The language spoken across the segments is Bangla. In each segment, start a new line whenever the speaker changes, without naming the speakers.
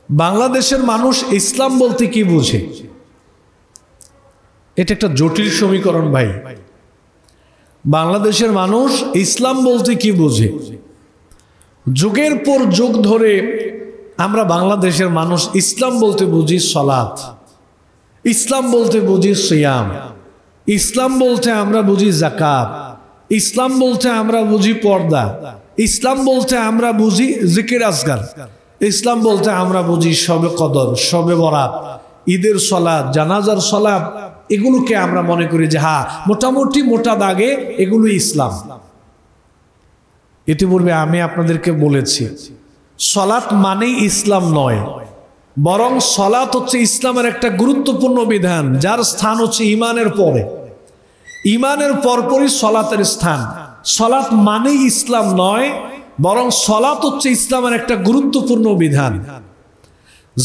বাংলাদেশের মানুষ ইসলাম বলতে কি বুঝে? এটা একটা জটিল সমীকরণ ভাই। বাংলাদেশের মানুষ ইসলাম বলতে কি বুঝে? যুগের পর যুগ ধরে আমরা বাংলাদেশের মানুষ ইসলাম বলতে বুঝি সালাত, ইসলাম বলতে বুঝি সিয়াম, ইসলাম বলতে আমরা বুঝি যাকাত, ইসলাম বলতে আমরা বুঝি পর্দা, ইসলাম বলতে আমরা বুঝি জিকির আজগার, ইসলাম বলতে আমরা বুঝি শবে কদর, শবে বরাত, ঈদের সালাত, জানাজার সালাত। এগুলোকে আমরা মনে করি যে হ্যাঁ মোটামুটি মোটা দাগে এগুলো ইসলাম। ইতিপূর্বে আমি আপনাদেরকে বলেছি সালাত মানেই ইসলাম নয়, বরং সালাত হচ্ছে ইসলামের একটা গুরুত্বপূর্ণ বিধান, যার স্থান হচ্ছে ইমানের পরে। ইমানের পরপরই সালাতের স্থান। সালাত মানেই ইসলাম নয়, বরং সালাত হচ্ছে ইসলামের একটা গুরুত্বপূর্ণ বিধান।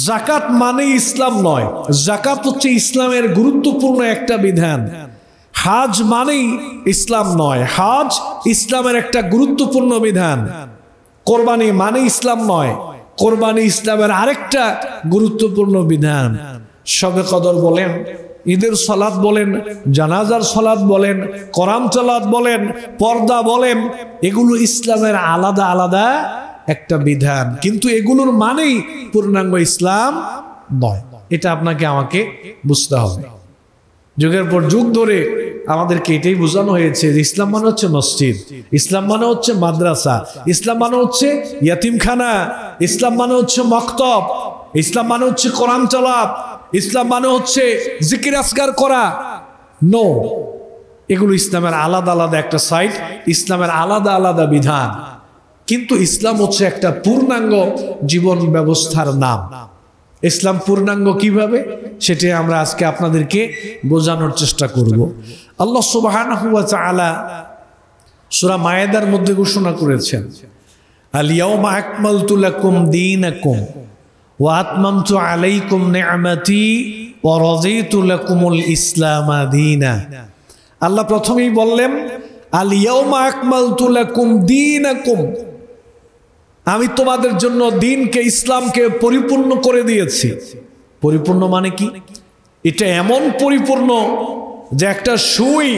যাকাত মানেই ইসলাম নয়, যাকাত হচ্ছে ইসলামের গুরুত্বপূর্ণ একটা বিধান। হাজ মানেই ইসলাম নয়, হাজ ইসলামের একটা গুরুত্বপূর্ণ বিধান। কোরবানি মানে ইসলাম নয়, কোরবানি ইসলামের আরেকটা গুরুত্বপূর্ণ বিধান। শবে কদর বলেন, ঈদের সালাত বলেন, জানাজার সালাত বলেন, কোরআন তেলাওয়াত বলেন, পর্দা বলেন, এগুলো ইসলামের আলাদা আলাদা একটা বিধান, কিন্তু এগুলোর মানেই পূর্ণাঙ্গ ইসলাম নয়। এটা আপনাকে আমাকে বুঝতে হবে। যুগের পর যুগ ধরে আমাদেরকে এটাই বোঝানো হয়েছে যে ইসলাম মানে হচ্ছে মসজিদ, ইসলাম মানে হচ্ছে মাদ্রাসা, ইসলাম মানে হচ্ছে ইয়াতিমখানা, ইসলাম মানে হচ্ছে মক্তব, ইসলাম মানে হচ্ছে কোরআন তেলাওয়াত, ইসলাম মানে হচ্ছে জিকির আজকার করা। নো, এগুলো ইসলামের আলাদা আলাদা একটা সাইড, ইসলামের আলাদা আলাদা বিধান, কিন্তু ইসলাম হচ্ছে একটা পূর্ণাঙ্গ জীবন ব্যবস্থার নাম। ইসলাম পূর্ণাঙ্গ কিভাবে সেটাই আমরা আজকে আপনাদেরকে বোঝানোর চেষ্টা করব। আল্লাহ সুবহানাহু ওয়া তাআলা সূরা মায়েদার মধ্যে ঘোষণা করেছেন, আল ইয়াউমা আকমালতু লাকুম দীনাকুম ওয়া আতমামতু আলাইকুম নি'মাতি ওয়া রাযীতু লাকুমুল ইসলামা দীনা। আল্লাহ প্রথমেই বললেন আল ইয়াউমা আকমালতু লাকুম দীনাকুম, আমি তোমাদের জন্য দিনকে, ইসলামকে পরিপূর্ণ করে দিয়েছি। পরিপূর্ণ মানে কি? এটা এমন পরিপূর্ণ যে একটা সুই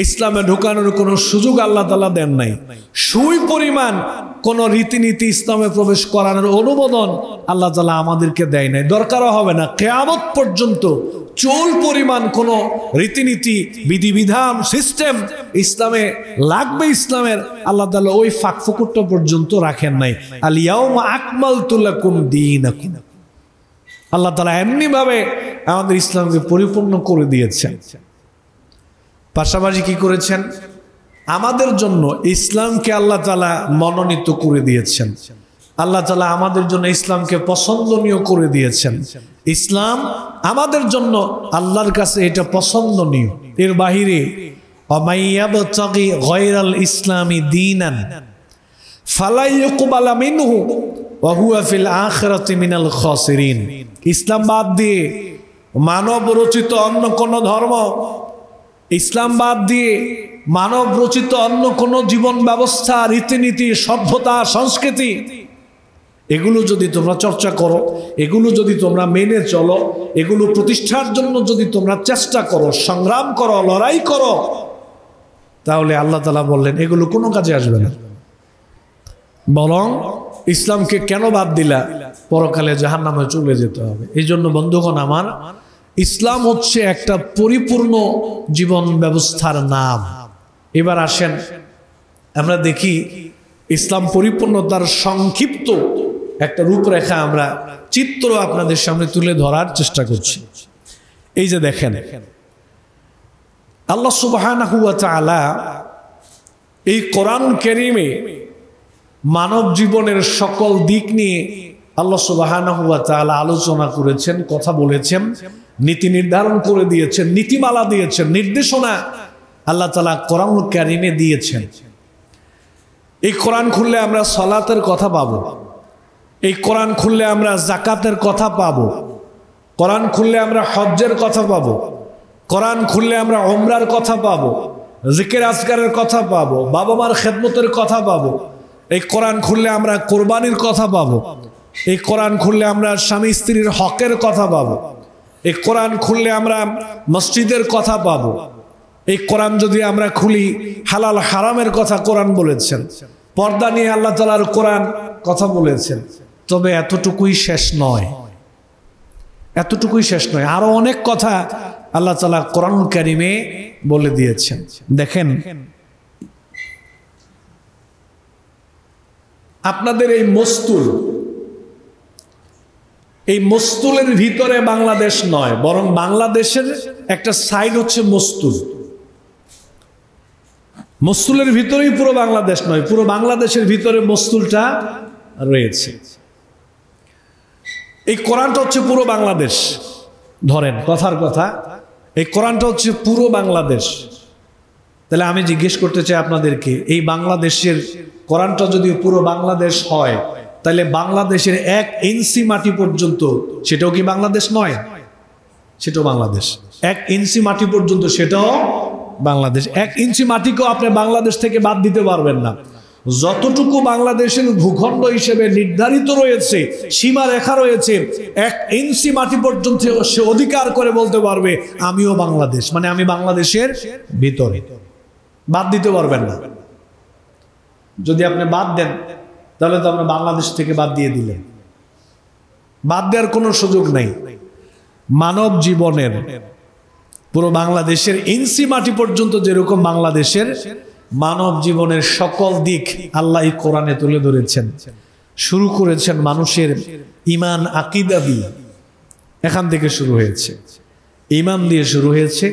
ইসলামে ঢোকানোর কোনো সুযোগ আল্লাহ তাআলা দেন নাই। সুই পরিমাণ কোন রীতিনীতি ইসলামে প্রবেশ করানোর অনুমোদন আল্লাহ তাআলা আমাদেরকে দেয় নাই, দরকারও হবে না। কিয়ামত পর্যন্ত চুল পরিমাণ কোন রীতিনীতি, বিধিবিধান, সিস্টেম ইসলামে লাগবে, ইসলামের আল্লাহ তাআলা ওই ফাঁক ফোকরটা পর্যন্ত রাখেন নাই। আল ইয়াউমা আকমালতু লাকুম দীনাকুম, আল্লাহ তাআলা এমনি ভাবে আমাদের ইসলামকে পরিপূর্ণ করে দিয়েছেন। পাশাপাশি কি করেছেন? আমাদের জন্য ইসলামকে আল্লাহ তাআলা মনোনীত করে দিয়েছেন। আল্লাহ তাআলা আমাদের জন্য ইসলামকে পছন্দনীয় করে দিয়েছেন। ইসলাম আমাদের জন্য আল্লাহর কাছে এটা পছন্দনীয়। এর বাহিরে অমাইয়াবতাগি গায়রাল ইসলামি দীনান ফালা ইউকবালা মিনহু ওয়া হুয়া ফিল আখিরাতি মিনাল খাসিরিন। ইসলাম বাদ দিয়ে মানব রচিত অন্য কোন ধর্ম, ইসলাম বাদ দিয়ে মানব রচিত অন্য কোন জীবন ব্যবস্থা, রীতিনীতি, সভ্যতা, সংস্কৃতি, এগুলো যদি তোমরা চর্চা করো, এগুলো যদি তোমরা মেনে চলো, এগুলো প্রতিষ্ঠার জন্য যদি তোমরা চেষ্টা করো, সংগ্রাম করো, লড়াই করো, তাহলে আল্লাহ তাআলা বললেন এগুলো কোনো কাজে আসবে না। বরং ইসলামকে কেন বাদ দিলা? পরকালে জাহান্নামে চলে যেতে হবে। এই জন্য বন্ধুগণ আমার, ইসলাম হচ্ছে একটা পরিপূর্ণ জীবন ব্যবস্থার নাম। এবার আসেন আমরা দেখি ইসলাম পরিপূর্ণতার সংক্ষিপ্ত একটা রূপরেখা, আমরা চিত্র আপনাদের সামনে তুলে ধরার চেষ্টা করছি। এই যে দেখেন, আল্লাহ সুবহানাহু ওয়া তাআলা এই কোরআন কারীমে মানব জীবনের সকল দিক নিয়ে আল্লাহ সুবহানাহু ওয়া তাআলা আলোচনা করেছেন, কথা বলেছেন, নীতি নির্ধারণ করে দিয়েছেন, নীতিমালা দিয়েছেন, নির্দেশনা আল্লাহ তাআলা কোরআন কারীমে দিয়েছেন। এই কোরআন খুললে আমরা সালাতের কথা পাবো, এই কোরআন খুললে আমরা যাকাতের কথা পাবো, কোরআন খুললে আমরা হজ্জের কথা পাবো, কোরআন খুললে আমরা উমরার কথা পাবো, জিকির আজকারের কথা পাবো, বাবা মার খেদমতের কথা পাবো। এই কোরআন খুললে আমরা কোরবানির কথা পাবো, এই কোরআন খুললে আমরা স্বামী স্ত্রীর হকের কথা পাবো। এই কোরআন খুললে আমরা মসজিদের কথা পাবো। এই কোরআন যদি আমরা খুলি হালাল হারামের কথা কোরআন বলেছেন, পর্দা নিয়ে আল্লাহ তাআলার কোরআন কথা বলেছেন। তবে এতটুকুই শেষ নয়, এতটুকুই শেষ নয়, আরো অনেক কথা আল্লাহ তাআলা কোরআনুল কারীমে বলে দিয়েছেন। দেখেন, আপনাদের এই মস্তুল, এই মস্তুলের ভিতরে বাংলাদেশ নয়, বরং বাংলাদেশের একটা সাইড হচ্ছে মস্তুল। মস্তুলের ভিতরেই পুরো বাংলাদেশ নয়, পুরো বাংলাদেশের ভিতরে মস্তুলটা রয়েছে। এই কোরআনটা হচ্ছে পুরো বাংলাদেশ। ধরেন কথার কথা, এই কোরআনটা হচ্ছে পুরো বাংলাদেশ। তাহলে আমি জিজ্ঞেস করতে চাই আপনাদেরকে, এই বাংলাদেশের কোরআনটা যদি পুরো বাংলাদেশ হয়, তাহলে বাংলাদেশের 1 ইঞ্চি মাটি পর্যন্ত সেটাও কি বাংলাদেশ নয়? সেটাও বাংলাদেশ। 1 ইঞ্চি মাটি পর্যন্ত সেটাও বাংলাদেশ। 1 ইঞ্চি মাটিকেও আপনি বাংলাদেশ থেকে বাদ দিতে পারবেন না। যতটুকু বাংলাদেশের ভূখণ্ড হিসেবে নির্ধারিত রয়েছে, সীমা রেখা রয়েছে, 1 ইঞ্চি মাটি পর্যন্ত সে অধিকার করে বলতে পারবে আমিও বাংলাদেশ, মানে আমি বাংলাদেশের ভিতরে। বাদ দিতে পারবেন না। যদি আপনি বাদ দেন তাহলে তো আপনি বাংলাদেশ থেকে বাদ দিয়ে দিলেন। বাদ দেওয়ার কোনো সুযোগ নাই। মানব জীবনের পুরো বাংলাদেশের ইঞ্চি মাটি পর্যন্ত যেরকম বাংলাদেশের, মানব জীবনের সকল দিক আল্লাহ এই কোরআনে তুলে ধরেছেন। শুরু করেছেন মানুষের ঈমান আকীদা দিয়ে, এখান থেকে শুরু হয়েছে, ঈমান দিয়ে শুরু হয়েছে।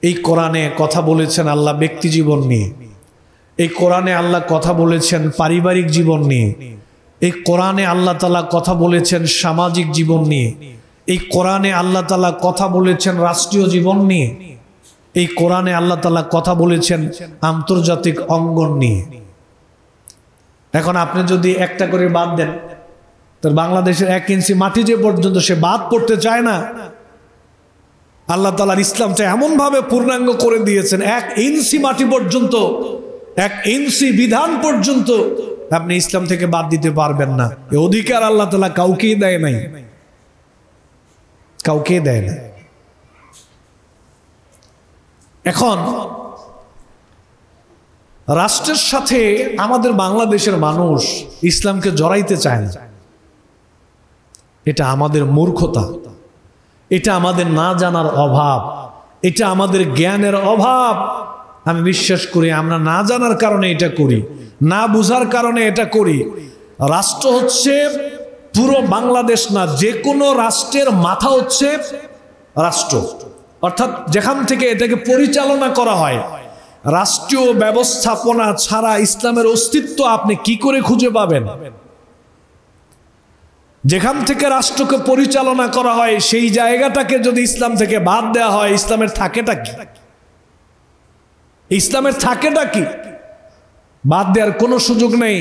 এই কোরআনে কথা বলেছেন আল্লাহ ব্যক্তি জীবন নিয়ে, এই কোরআনে আল্লাহ কথা বলেছেন পারিবারিক জীবন নিয়ে, এই কোরআনে আল্লাহ তাআলা কথা বলেছেন সামাজিক জীবন নিয়ে, এই কোরআনে আল্লাহ তাআলা কথা বলেছেন রাষ্ট্রীয় জীবন নিয়ে, এই কোরআনে আল্লাহ তাআলা কথা বলেছেন আন্তর্জাতিক অঙ্গন নিয়ে। এখন আপনি যদি একটা করে বাদ দেন, তার বাংলাদেশের 1 ইঞ্চি মাটি যে পর্যন্ত সে বাদ পড়তে চায় না, আল্লাহ তাআলার ইসলামটা এমন ভাবে পূর্ণাঙ্গ করে দিয়েছেন, 1 ইঞ্চি মাটি পর্যন্ত, 1 ইঞ্চি বিধান পর্যন্ত আপনি ইসলাম থেকে বাদ দিতে পারবেন না। এই অধিকার আল্লাহ তাআলা কাউকেই দেয় নাই, কাউকে দেয় না। এখন রাষ্ট্রের সাথে আমাদের বাংলাদেশের মানুষ ইসলামকে জড়াইতে চায় না। এটা আমাদের মূর্খতা, এটা আমাদের না জানার অভাব, এটা আমাদের জ্ঞানের অভাব। আমি বিশ্বাস করি আমরা না জানার কারণে এটা করি, না বুঝার কারণে এটা করি। রাষ্ট্র হচ্ছে পুরো বাংলাদেশ না, যে কোনো রাষ্ট্রের মাথা হচ্ছে রাষ্ট্র, অর্থাৎ যেখান থেকে এটাকে পরিচালনা করা হয়। রাষ্ট্রীয় ব্যবস্থাপনা ছাড়া ইসলামের অস্তিত্ব আপনি কি করে খুঁজে পাবেন? যেখান থেকে রাষ্ট্রকে পরিচালনা করা হয় সেই জায়গাটাকে যদি ইসলাম থেকে বাদ দেওয়া হয়, ইসলামের থাকেটা কি? ইসলামের থাকেটা কি? বাদ দেওয়ার কোনো সুযোগ নেই।